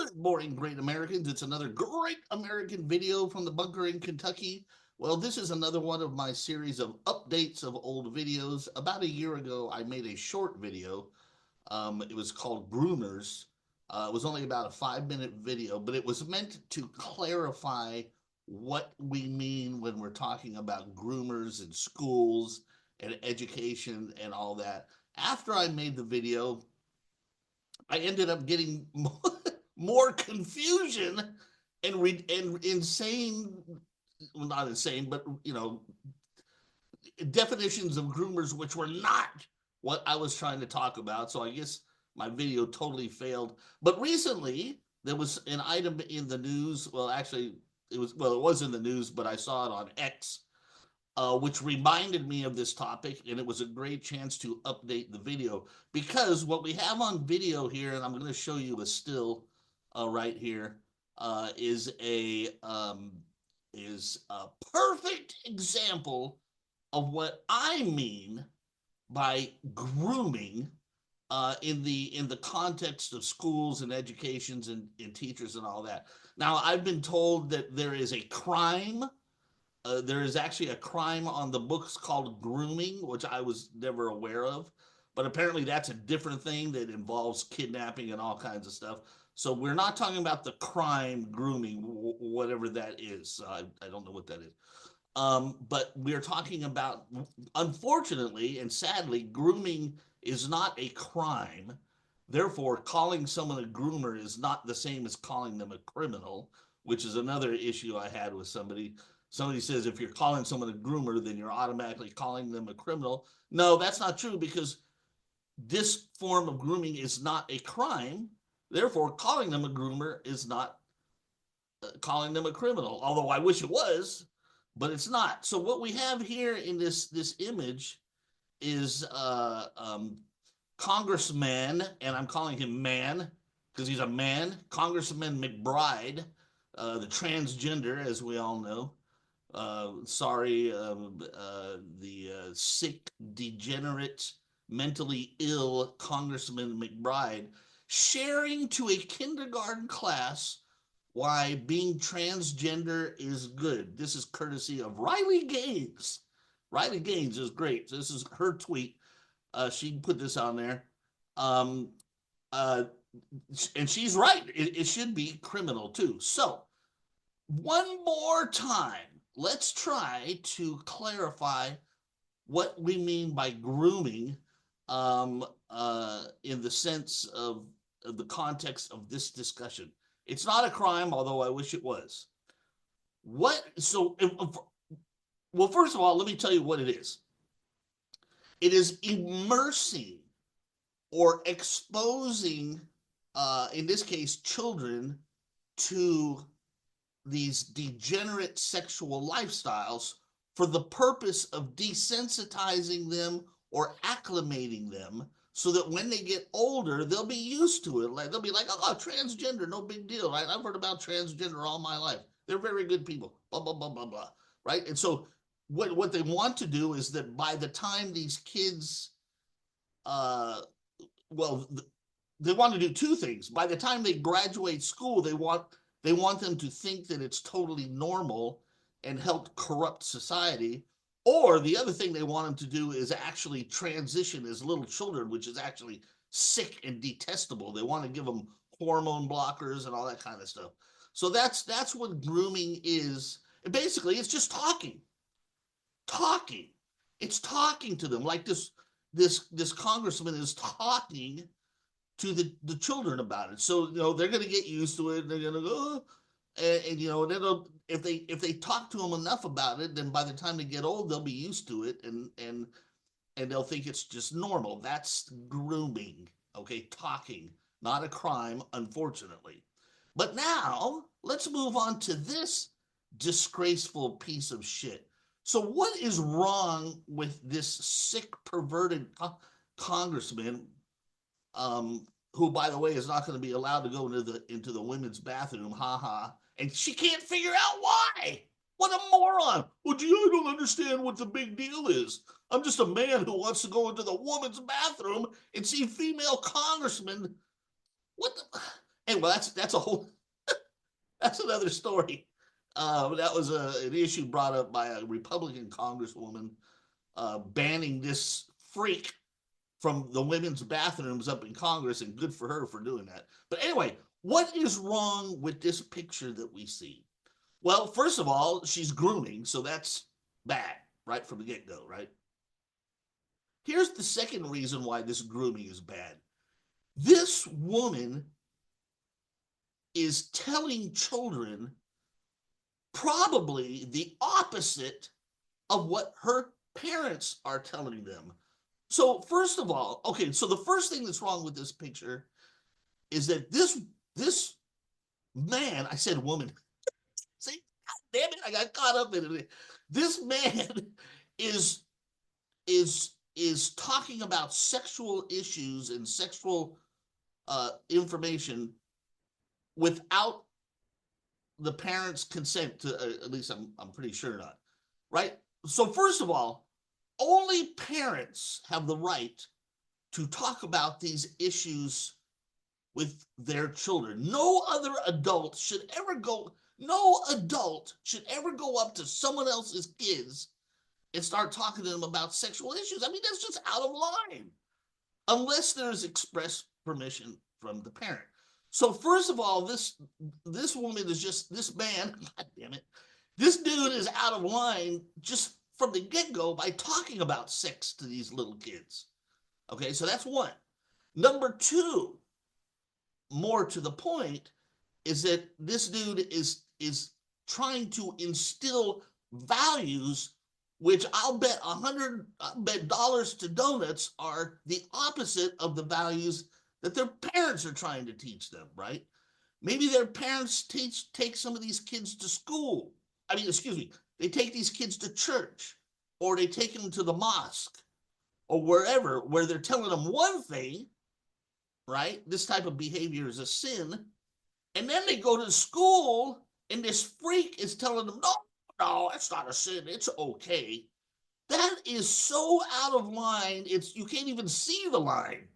Good morning, great Americans. It's another great American video from the bunker in Kentucky. Well, this is another one of my series of updates of old videos. About a year ago, I made a short video. It was called Groomers. It was only about a 5-minute video, but it was meant to clarify what we mean when we're talking about groomers in schools and education and all that. After I made the video, I ended up getting more confusion and insane, well, not insane, but definitions of groomers which were not what I was trying to talk about. So I guess my video totally failed. But recently there was an item in the news. Well, actually, it was in the news, but I saw it on X, which reminded me of this topic, and it was a great chance to update the video because what we have on video here, and I'm going to show you a still right here, is a perfect example of what I mean by grooming in the context of schools and educations and teachers and all that. Now, I've been told that there is a crime. There is actually a crime on the books called grooming, which I was never aware of. But apparently that's a different thing that involves kidnapping and all kinds of stuff. So we're not talking about the crime grooming, whatever that is. I don't know what that is. But we're talking about, unfortunately and sadly, grooming is not a crime. Therefore, calling someone a groomer is not the same as calling them a criminal, which is another issue I had with somebody. Somebody says if you're calling someone a groomer, then you're automatically calling them a criminal. No, that's not true because this form of grooming is not a crime. Therefore, calling them a groomer is not calling them a criminal, although I wish it was, but it's not. So what we have here in this image is Congressman, and I'm calling him man because he's a man, Congressman McBride, the transgender, as we all know. The sick, degenerate, mentally ill Congressman McBride sharing to a kindergarten class why being transgender is good. This is courtesy of Riley Gaines. Riley Gaines is great. This is her tweet. She put this on there. Um, uh, and she's right. It should be criminal too. So, one more time, let's try to clarify what we mean by grooming in the sense of the context of this discussion. It's not a crime, although I wish it was. Well, first of all, let me tell you what it is. It is immersing or exposing, in this case, children to these degenerate sexual lifestyles for the purpose of desensitizing them or acclimating them so that when they get older, they'll be used to it. Like they'll be like, oh, transgender, no big deal, right? I've heard about transgender all my life. They're very good people, blah, blah, blah, blah, blah, right? And so what they want to do is that by the time these kids, they want to do two things. By the time they graduate school, they want them to think that it's totally normal and help corrupt society. Or the other thing they want them to do is actually transition as little children, which is actually sick and detestable. They want to give them hormone blockers and all that kind of stuff. So that's what grooming is. And basically, it's just talking. It's talking to them like this congressman is talking to the children about it. So they're going to get used to it. They're going to go, and if they talk to them enough about it, then by the time they get old, they'll be used to it, and they'll think it's just normal. That's grooming, okay? Talking, not a crime, unfortunately. But now let's move on to this disgraceful piece of shit. So what is wrong with this sick, perverted congressman? Who, by the way, is not going to be allowed to go into the women's bathroom, haha. And she can't figure out why. What a moron. Well, gee, I don't understand what the big deal is. I'm just a man who wants to go into the women's bathroom and see female congressmen. What the? And well, that's a whole that's another story. That was an issue brought up by a Republican congresswoman banning this freak from the women's bathrooms up in Congress, and good for her for doing that. But anyway, what is wrong with this picture that we see? Well, first of all, she's grooming, so that's bad right from the get go, right? Here's the second reason why this grooming is bad. This woman is telling children probably the opposite of what her parents are telling them. So first of all, okay, so the first thing that's wrong with this picture is that this man, I said woman. See, God damn it, I got caught up in it. This man is is talking about sexual issues and sexual information without the parents' consent to, at least I'm pretty sure not, right? So first of all, only parents have the right to talk about these issues with their children. No other adult should ever go, no adult should ever go up to someone else's kids and start talking to them about sexual issues. I mean, that's just out of line, unless there's express permission from the parent. So first of all, this woman is just this man. God damn it, this dude is out of line just from the get go by talking about sex to these little kids. Okay, so that's one. Number two, more to the point, is that this dude is trying to instill values which I'll bet dollars to donuts are the opposite of the values that their parents are trying to teach them, right? Maybe their parents take some of these kids to school. I mean, excuse me, they take these kids to church, or they take them to the mosque, or wherever, where they're telling them one thing, right? This type of behavior is a sin. And then they go to school, and this freak is telling them, no, no, that's not a sin. It's okay. That is so out of line. It's you can't even see the line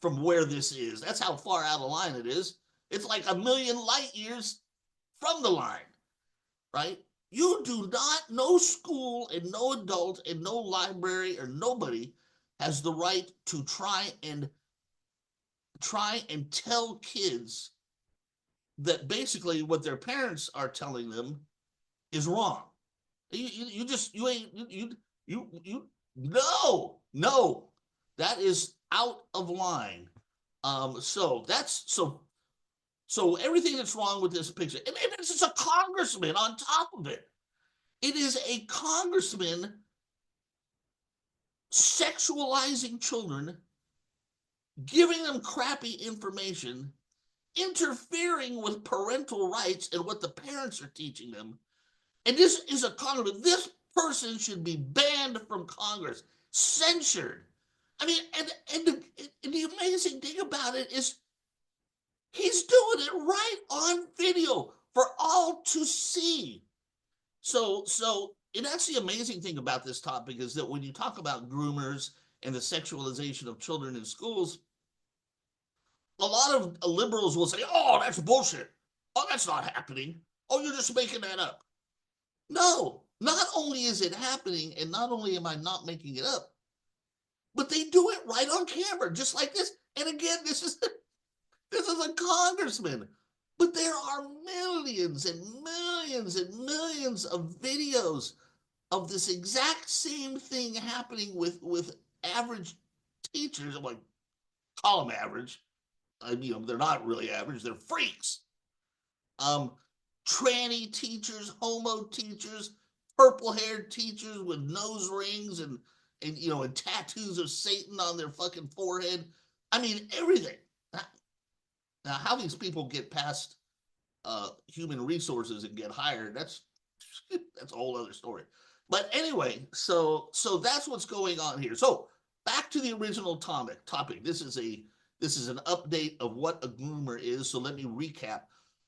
from where this is. That's how far out of line it is. It's like a million light years from the line, right? You do not, no school and no adult and no library or nobody has the right to try and tell kids that basically what their parents are telling them is wrong. You just you ain't you no, that is out of line. So that's so everything that's wrong with this picture, and it's just a congressman on top of it. It is a congressman sexualizing children, giving them crappy information, interfering with parental rights and what the parents are teaching them. And this is a congressman. This person should be banned from Congress, censured. I mean, and the amazing thing about it is he's doing it right on video for all to see. So and that's the amazing thing about this topic, is that when you talk about groomers and the sexualization of children in schools, a lot of liberals will say, "Oh, that's bullshit. Oh, that's not happening. Oh, you're just making that up." No, not only is it happening, and not only am I not making it up, but they do it right on camera, just like this. And again, this is a congressman, but there are millions and millions and millions of videos of this exact same thing happening with average teachers. I'm like, call them average. They're not really average. They're freaks. Um, Tranny teachers, homo teachers, purple-haired teachers with nose rings and tattoos of Satan on their fucking forehead. I mean, everything. Now, how these people get past human resources and get hired, that's a whole other story. But anyway, so that's what's going on here. So back to the original topic. This is an update of what a groomer is. So let me recap.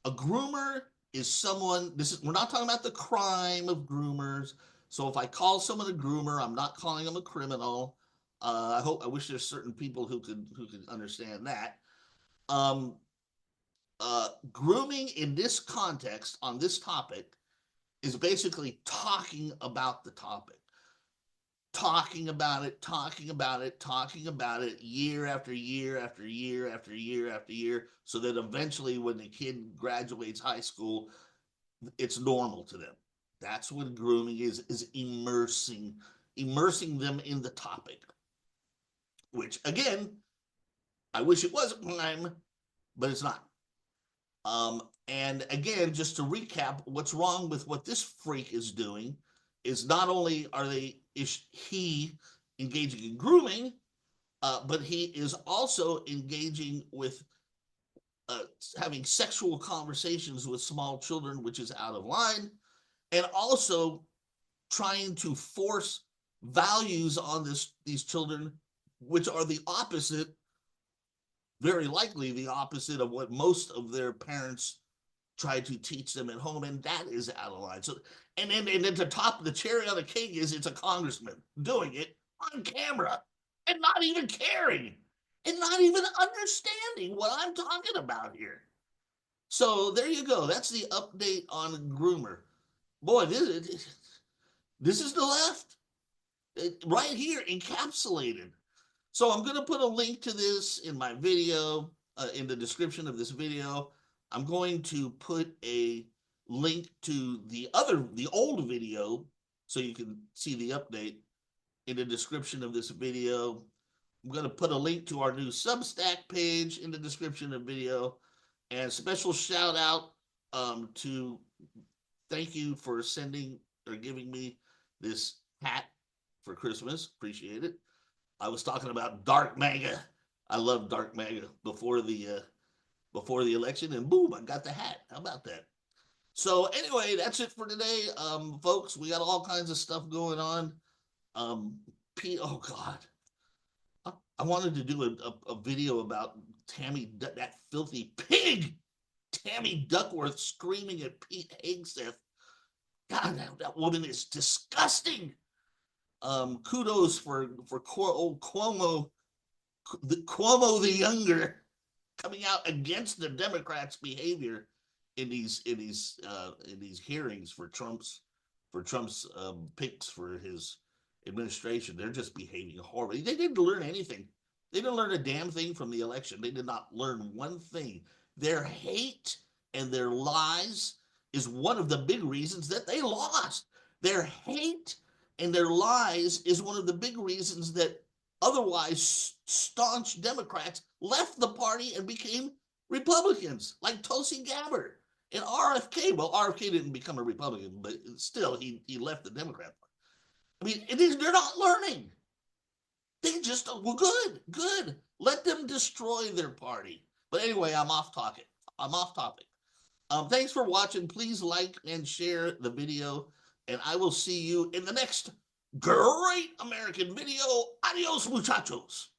A groomer is someone. We're not talking about the crime of groomers. So if I call someone a groomer, I'm not calling them a criminal. I wish there's certain people who could understand that. Um, Grooming in this context on this topic is basically talking about the topic, talking about it, talking about it, talking about it year after year after year after year after year, so that eventually when the kid graduates high school, it's normal to them. That's what grooming is immersing them in the topic, which again, I wish it was a crime, but it's not. And again, just to recap, what's wrong with what this freak is doing is not only is he engaging in grooming, but he is also engaging with uh, having sexual conversations with small children, which is out of line, and also trying to force values on these children, which are the opposite, very likely the opposite of what most of their parents try to teach them at home, and that is out of line. So, and then the top, the cherry on the cake is it's a congressman doing it on camera and not even caring and not even understanding what I'm talking about here. So there you go. That's the update on Groomer. Boy, this is the left right here encapsulated. So I'm going to put a link to this in my video, in the description of this video. I'm going to put a link to the old video, so you can see the update in the description of this video. I'm going to put a link to our new Substack page in the description of the video. And special shout out to thank you for sending or giving me this hat for Christmas. Appreciate it. I was talking about dark MAGA. I love dark MAGA before the election, and boom, I got the hat. How about that? So anyway, that's it for today, folks. We got all kinds of stuff going on. Oh God, I wanted to do a video about Tammy, that filthy pig, Tammy Duckworth screaming at Pete Hegseth. God, that woman is disgusting. Kudos for old Cuomo the younger coming out against the Democrats' behavior in these hearings for Trump's picks for his administration. They're just behaving horribly. They didn't learn anything. They didn't learn a damn thing from the election. They did not learn one thing. Their hate and their lies is one of the big reasons that they lost. Their hate and their lies is one of the big reasons that otherwise staunch Democrats left the party and became Republicans, like Tulsi Gabbard and RFK. Well, RFK didn't become a Republican, but still, he left the Democrat Party. I mean, they're not learning. They just, well, good. Let them destroy their party. But anyway, I'm off topic. Thanks for watching. Please like and share the video, and I will see you in the next great American video. Adios, muchachos.